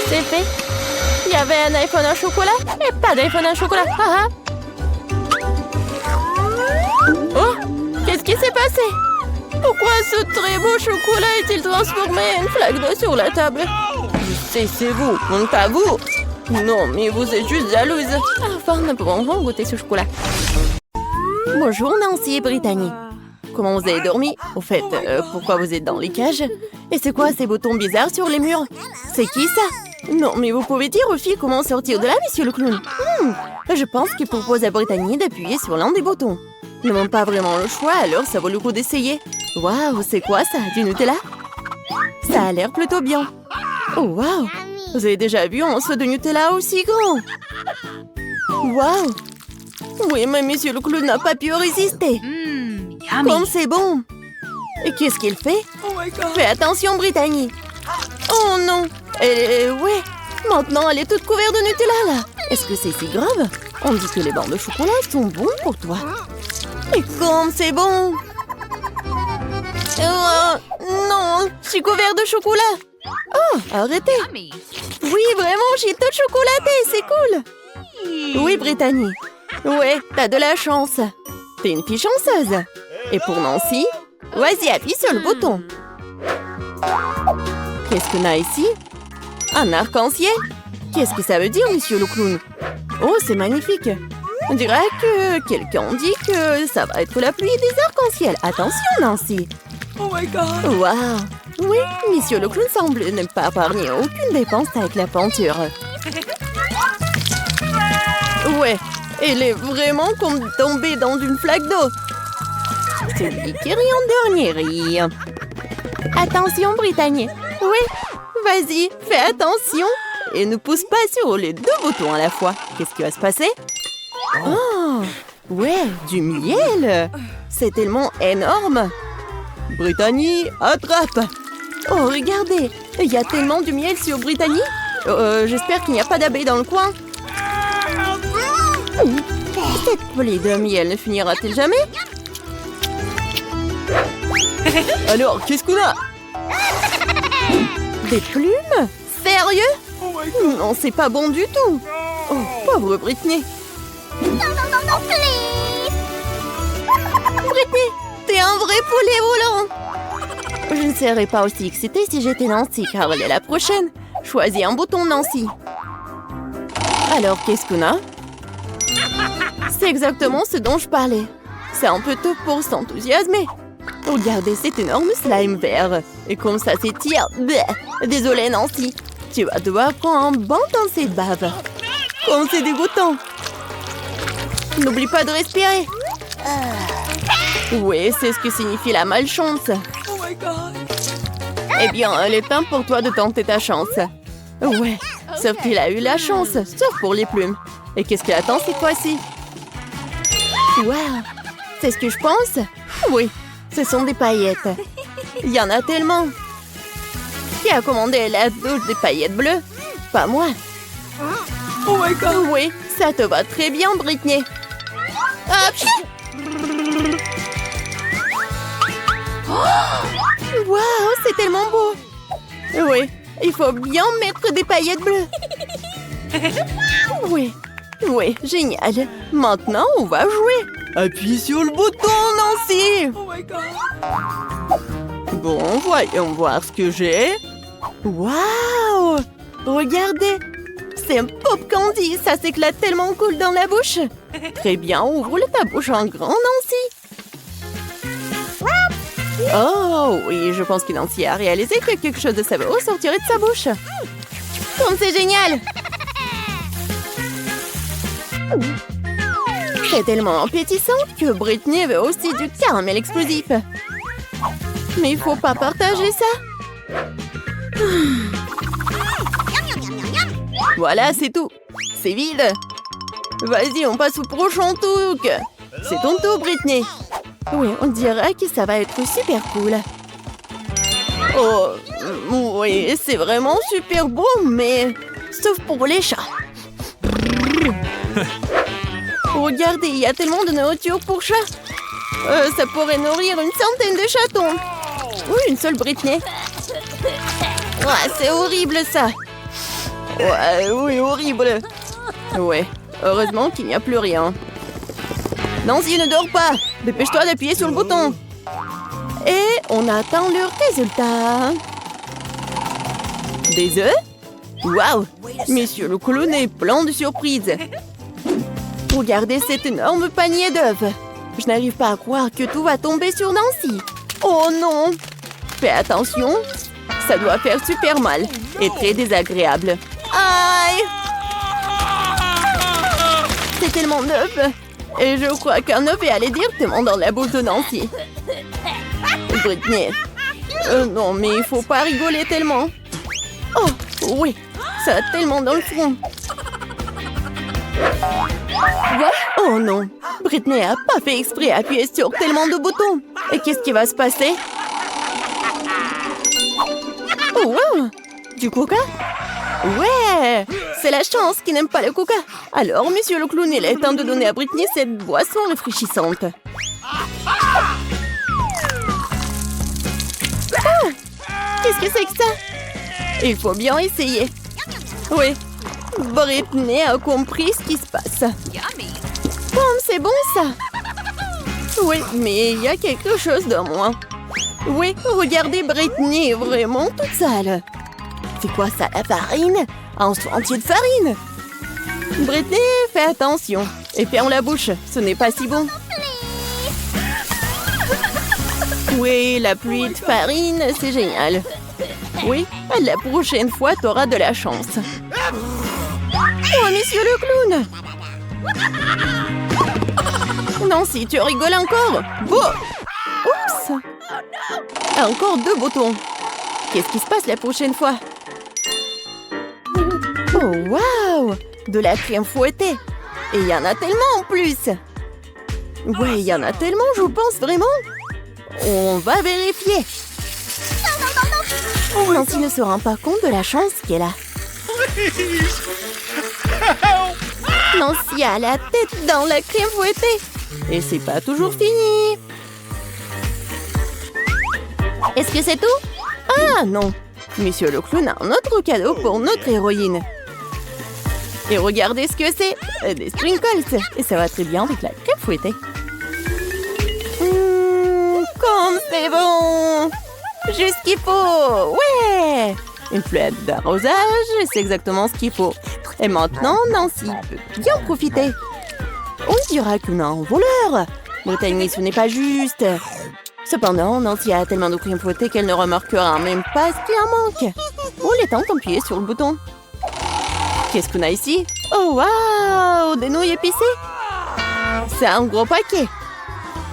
Speaker 1: C'est fait. Il y avait un iPhone à chocolat et pas d'iPhone à chocolat. Ah, ah. Oh, qu'est-ce qui s'est passé? Pourquoi ce très beau chocolat est-il transformé en une flaque d'eau sur la table? Je sais, c'est vous, pas vous. Non, mais vous êtes juste jalouse. Enfin, nous pourrons goûter ce chocolat. Bonjour Nancy et Brittany. Comment vous avez dormi? Au fait, pourquoi vous êtes dans les cages? Et c'est quoi ces boutons bizarres sur les murs? C'est qui ça? Non, mais vous pouvez dire aux filles comment sortir de là, monsieur le clown? Je pense qu'il propose à Brittany d'appuyer sur l'un des boutons. Nous n'avons pas vraiment le choix, alors ça vaut le coup d'essayer. Waouh, c'est quoi ça? Du Nutella? Ça a l'air plutôt bien. Oh, waouh! Vous avez déjà vu un seau de Nutella aussi grand? Waouh! Oui, mais monsieur le clown n'a pas pu résister. Comme c'est bon! Et qu'est-ce qu'il fait? Fais attention, Brittany! Oh non! Ouais! Maintenant, elle est toute couverte de Nutella, là! Est-ce que c'est si grave? On dit que les barres de chocolat sont bons pour toi. Et comme c'est bon! Non! Je suis couverte de chocolat! Oh, arrêtez! Oui, vraiment, j'ai tout chocolaté, c'est cool! Oui, Brittany. Ouais, t'as de la chance. T'es une fille chanceuse. Et pour Nancy, vas-y, appuie sur le bouton. Qu'est-ce qu'on a ici? Un arc-en-ciel? Qu'est-ce que ça veut dire, monsieur le clown? Oh, c'est magnifique. On dirait que quelqu'un dit que ça va être la pluie des arcs-en-ciel. Attention, Nancy.
Speaker 2: Oh my god!
Speaker 1: Waouh! Oui, monsieur le clown semble ne pas épargner aucune dépense avec la peinture. Ouais, elle est vraiment comme tombée dans une flaque d'eau. Celui qui rit en dernier rit. Attention, Brittany. Oui, vas-y, fais attention. Et ne pousse pas sur les deux boutons à la fois. Qu'est-ce qui va se passer? Oh, ouais, du miel. C'est tellement énorme. Brittany, attrape. Oh, regardez, il y a tellement de miel sur Brittany. J'espère qu'il n'y a pas d'abeilles dans le coin. Cette plaie de miel ne finira-t-elle jamais? Alors, qu'est-ce qu'on a? Des plumes? Sérieux? Non, c'est pas bon du tout. Oh, pauvre Brittany. Brittany, t'es un vrai poulet volant. Je ne serais pas aussi excitée si j'étais Nancy, car elle est la prochaine. Choisis un bouton, Nancy. Alors, qu'est-ce qu'on a? C'est exactement ce dont je parlais. C'est un peu tôt pour s'enthousiasmer. Regardez cet énorme slime vert. Et comme ça s'étire. Désolée, Nancy. Tu vas devoir prendre un bon tancer de bave. Comme c'est dégoûtant. N'oublie pas de respirer. Oui, c'est ce que signifie la malchance. Eh bien, il est temps pour toi de tenter ta chance. Ouais, Sauf qu'il a eu la chance, sauf pour les plumes. Et qu'est-ce qu'il attend cette fois-ci? Wow! C'est ce que je pense? Oui, ce sont des paillettes. Il y en a tellement. Qui a commandé la douche des paillettes bleues? Pas moi.
Speaker 2: Oh my god.
Speaker 1: Oui, ça te va très bien, Britney. Hop! Wow, c'est tellement beau. Oui, il faut bien mettre des paillettes bleues. Oui, oui, génial. Maintenant, on va jouer. Appuie sur le bouton, Nancy.
Speaker 2: Oh my god.
Speaker 1: Bon, voyons voir ce que j'ai. Waouh! Regardez! C'est un pop candy, ça s'éclate tellement cool dans la bouche. Très bien, ouvre ta bouche en grand, Nancy. Oh oui, je pense que Nancy a réalisé que quelque chose de savoureux sortirait de sa bouche. Comme c'est génial! C'est tellement appétissant que Britney veut aussi du caramel explosif. Mais il faut pas partager ça. Voilà, c'est tout. C'est vide. Vas-y, on passe au prochain truc. C'est ton tour, Britney. Oui, on dirait que ça va être super cool. Oh, oui, c'est vraiment super beau, mais... Sauf pour les chats. Regardez, il y a tellement de nourriture pour chats. Ça pourrait nourrir une centaine de chatons. Oui, une seule Britney. Ouais, c'est horrible, ça. Ouais, oui, horrible. Ouais, heureusement qu'il n'y a plus rien. Nancy, ne dors pas. Dépêche-toi d'appuyer sur le bouton. Et on attend le résultat. Des œufs? Waouh! Monsieur le clown est plein de surprises. Regardez cet énorme panier d'œufs. Je n'arrive pas à croire que tout va tomber sur Nancy. Oh non! Fais attention. Ça doit faire super mal et très désagréable. Aïe! C'est tellement neuf. Et je crois qu'un œuf est allé directement dans la bouche de Nancy. Britney. Non, mais il faut pas rigoler tellement. Oh, oui. Ça a tellement dans le front. What? Oh non. Britney a pas fait exprès d'appuyer sur tellement de boutons. Et qu'est-ce qui va se passer? Oh, wow! Du coca? Ouais! C'est la chance qui n'aime pas le coca. Alors, monsieur le clown, il est temps de donner à Britney cette boisson rafraîchissante. Ah! Qu'est-ce que c'est que ça? Il faut bien essayer. Oui, Britney a compris ce qui se passe. C'est bon, ça? Oui, mais il y a quelque chose de moins. Oui, regardez, Britney est vraiment toute sale. C'est quoi ça, la farine? Un seau entier de farine? Britney, fais attention. Et ferme la bouche, ce n'est pas si bon. Oui, la pluie de farine, c'est génial. Oui, la prochaine fois, t'auras de la chance. Oh, monsieur le clown! Nancy, tu rigoles encore? Bon! Oups! Encore 2 boutons. Qu'est-ce qui se passe la prochaine fois? Oh, waouh! De la crème fouettée. Et il y en a tellement en plus. Ouais, il y en a tellement, je pense vraiment. On va vérifier. Oh, Nancy ne se rend pas compte de la chance qu'elle a. Nancy a la tête dans la crème fouettée. Et c'est pas toujours fini. Est-ce que c'est tout? Ah non. Monsieur le clown a un autre cadeau pour notre héroïne. Et regardez ce que c'est. Des sprinkles. Et ça va très bien avec la crème fouettée. Comme c'est bon. Juste ce qu'il faut. Ouais. Une fleur d'arrosage, c'est exactement ce qu'il faut. Et maintenant, Nancy peut bien profiter. On dira qu'on a un voleur. Brittany, ce n'est pas juste. Cependant, Nancy a tellement de crème fouettée qu'elle ne remarquera même pas ce qui en manque. On est temps d'appuyer sur le bouton. Qu'est-ce qu'on a ici? Oh, waouh! Des nouilles épicées? C'est un gros paquet.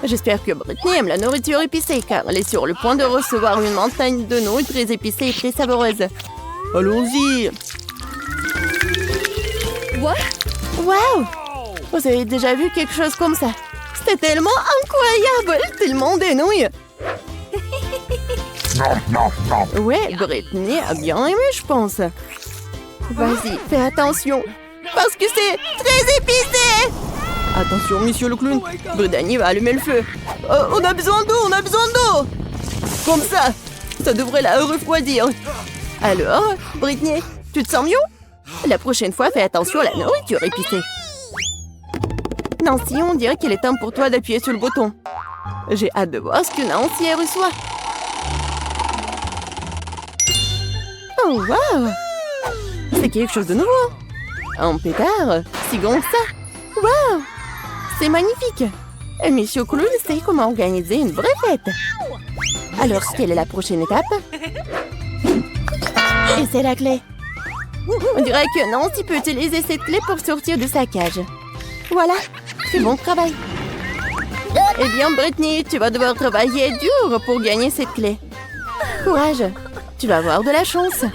Speaker 1: J'espère que Britney aime la nourriture épicée, car elle est sur le point de recevoir une montagne de nouilles très épicées et très savoureuses. Allons-y!
Speaker 4: What?
Speaker 1: Wow! Vous avez déjà vu quelque chose comme ça? C'était tellement incroyable! Tellement des nouilles! Ouais, Brittany a bien aimé, je pense. Vas-y, fais attention. Parce que c'est très épicé! Attention, monsieur le clown. Brittany va allumer le feu. On a besoin d'eau, on a besoin d'eau! Comme ça, ça devrait la refroidir. Alors, Brittany, tu te sens mieux? La prochaine fois, fais attention à la nourriture épicée. Nancy, on dirait qu'il est temps pour toi d'appuyer sur le bouton. J'ai hâte de voir ce que Nancy elle reçoit. Oh, wow! C'est quelque chose de nouveau. Un pétard, si grand que ça. Wow! C'est magnifique. Monsieur Clown sait comment organiser une vraie fête. Alors, quelle est la prochaine étape? Et c'est la clé. On dirait que Nancy peut utiliser cette clé pour sortir de sa cage. Voilà, c'est bon travail. Eh bien, Brittany, tu vas devoir travailler dur pour gagner cette clé. Courage, tu vas avoir de la chance.